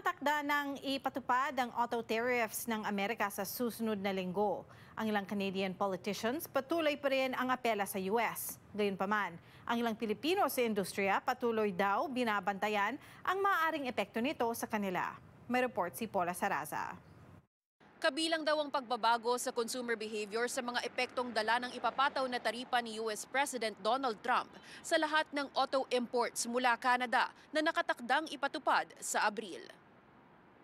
Nakatakda ng ipatupad ang auto tariffs ng Amerika sa susunod na linggo. Ang ilang Canadian politicians patuloy pa rin ang apela sa US. Gayunpaman, ang ilang Pilipino sa industriya patuloy daw binabantayan ang maaaring epekto nito sa kanila. May report si Paula Saraza. Kabilang daw ang pagbabago sa consumer behavior sa mga epektong dala ng ipapataw na taripa ni US President Donald Trump sa lahat ng auto imports mula Canada na nakatakdang ipatupad sa Abril.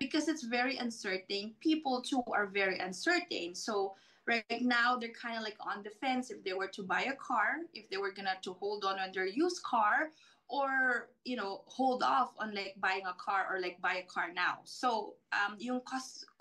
Because it's very uncertain, people too are very uncertain. So right now they're kind of like on the fence if they were to buy a car, if they were gonna to hold on their used car, or hold off on like buying a car or like buy a car now. So yung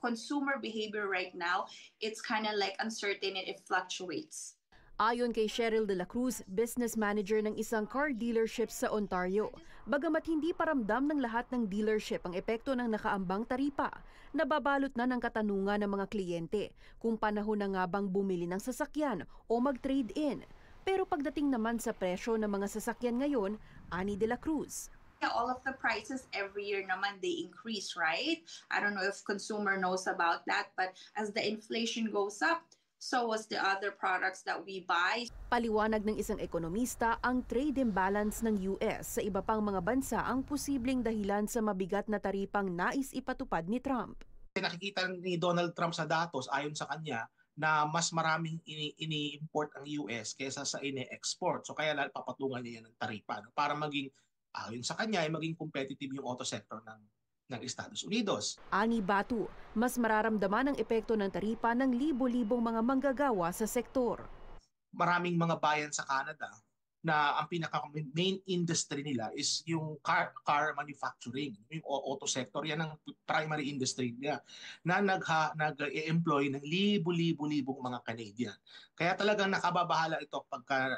consumer behavior right now, it's kind of like uncertain and it fluctuates. Ayon kay Cheryl De La Cruz, business manager ng isang car dealership sa Ontario, bagamat hindi pa ramdam ng lahat ng dealership ang epekto ng nakaambang taripa, nababalot na ng katanungan ng mga kliyente kung panahon na nga bang bumili ng sasakyan o mag-trade-in. Pero pagdating naman sa presyo ng mga sasakyan ngayon, ani De La Cruz, all of the prices every year naman they increase, right? I don't know if consumer knows about that, but as the inflation goes up, so was the other products that we buy. Paliwanag ng isang ekonomista, ang trade imbalance ng US sa iba pang mga bansa ang posibleng dahilan sa mabigat na taripang nais ipatupad ni Trump. Nakikita ni Donald Trump sa datos ayon sa kanya na mas maraming ini-import ang US kaysa sa ini-export. So kaya papatungan niya ng taripa para maging, ayon sa kanya, ay maging competitive yung auto sector ng Estados Unidos. Ani Batu, mas mararamdaman ang epekto ng taripa ng libo-libong mga manggagawa sa sektor. Maraming mga bayan sa Canada na ang pinaka-main industry nila is yung car manufacturing, yung auto sector. Yan ang primary industry niya na nag-employ ng libo-libong mga Canadian. Kaya talagang nakababahala ito pagka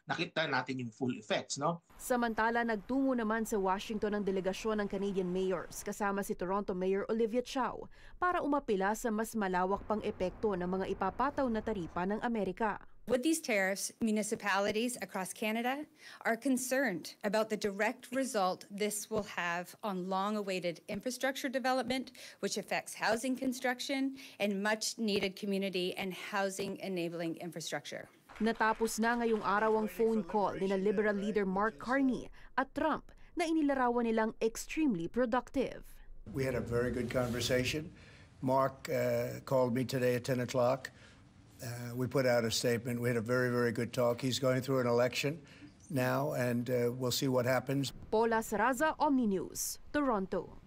nakita natin yung full effects, no? Samantala, nagtungo naman sa Washington ang delegasyon ng Canadian mayors kasama si Toronto Mayor Olivia Chow para umapila sa mas malawak pang epekto ng mga ipapataw na taripa ng Amerika. With these tariffs, municipalities across Canada are concerned about the direct result this will have on long-awaited infrastructure development, which affects housing construction and much-needed community and housing-enabling infrastructure. Natapos na ngayong araw ang phone call ni Liberal leader Mark Carney at Trump na inilarawan nilang extremely productive. We had a very good conversation. Mark called me today at 10 o'clock. We put out a statement. We had a very, very good talk. He's going through an election now, and we'll see what happens. Paula Saraza, Omni News, Toronto.